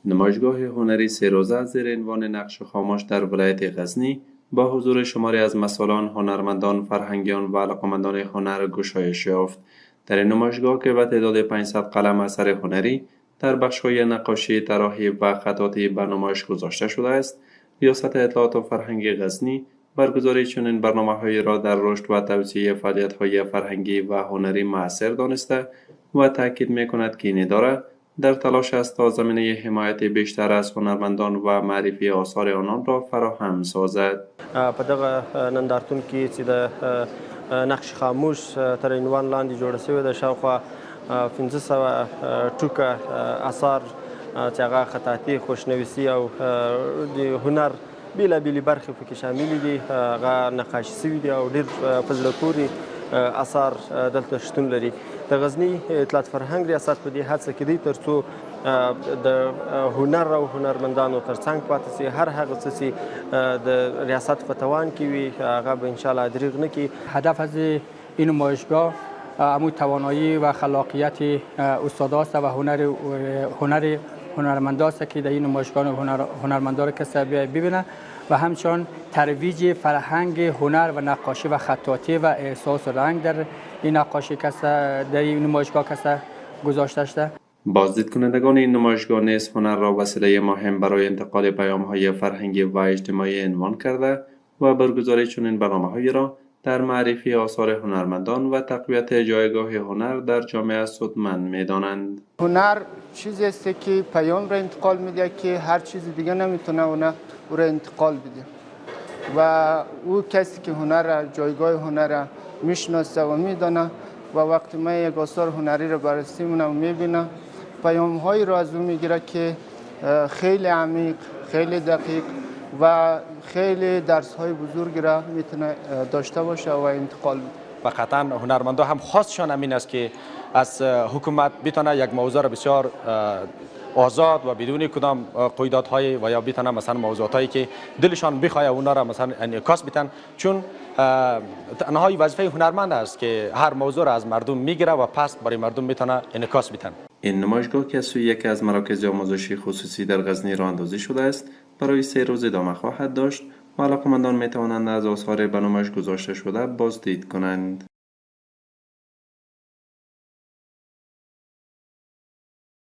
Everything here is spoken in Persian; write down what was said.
نمایشگاه هنری سه روزه زیر عنوان نقش خاموش در ولایت غزنی با حضور شماری از مسئولان، هنرمندان، فرهنگیان و علاقه‌مندان هنر گشایش یافت. در این نمایشگاه که به تعداد 500 قلم اثر هنری در بخش‌های نقاشی، طراحی و خطاطی به نمایش گذاشته شده است، ریاست اطلاعات و فرهنگی غزنی برگزاری چنین برنامه‌هایی را در رشد و توسعه فعالیت‌های فرهنگی و هنری مؤثر دانسته و تأکید می‌کند که این اداره در تلاش است تا زمینه حمایت بیشتر از هنرمندان و معرفی آثار آنان را فراهم سازد. په دغه نندارتون کې چې د نقش خاموش تر عنوان لاندې جوړه شوې ده، شاوخوا 1500 ټوکه اثار چې هغه خطاطي، خوشنویسي او د هنر بېلابېلې برخې پکې شاملې دي. هغه نقاشي شوي دي او ډېر په زړه پورې اثار دلته شتون لري. د غزني اطلاعات فرهنګ ریاست په دې هڅه کې دی تر څو د هنر او هنرمندانو ترڅنګ پاتې شي. هر هغه څه چې د ریاست په توان کې وي هغه به انشاءالله دریغ نه کړي. هدف از این نمایشگاه همون توانایی و خلاقیت استاداست و هنرمنداست که در این نمایشگاه هنرمندا را کسی ببینه و همچنان ترویج فرهنگ هنر و نقاشی و خطاطی و احساس رنگ در این نقاشی در این نمایشگاه کسی گذاشته شده. بازدید کنندگان این نمایشگاه نیز هنر را وسیله مهم برای انتقال پیام‌های فرهنگی و اجتماعی عنوان کرده و برگزاری چنین برنامه‌هایی را در معرفی آثار هنرمندان و تقویت جایگاه هنر در جامعه سودمند می‌دانند. هنر چیزی است که پیام را انتقال میده که هر چیز دیگه نمیتونه او را انتقال بده و او کسی که هنر جایگاه هنر را میشناسه و میدانه و وقتی من یک آثار هنری را بررسی می‌کنم و میبینم پیام هایی را از او میگیره که خیلی عمیق، خیلی دقیق و خیلی درس های بزرگی را میتونه داشته باشه و انتقال بده. و قطعا هنرمندا هم خواستشان همین است که از حکومت بتونه یک موضوع را بسیار آزاد و بدون کدام قیودهای و یا بتونه مثلا موضوعاتی که دلشان بخواه اونا را مثلا انعکاس بدن، چون تنهایی وظیفه هنرمند است که هر موضوع را از مردم میگیره و پس برای مردم میتونه انعکاس بدن. این نمایشگاه که سوی یکی از مراکز آموزشی خصوصی در غزنی راه اندازی شده است، برای 3 روز ادامه خواهد داشت و علاقه‌مندان میتوانند از آثار به نمایش گذاشته شده بازدید کنند.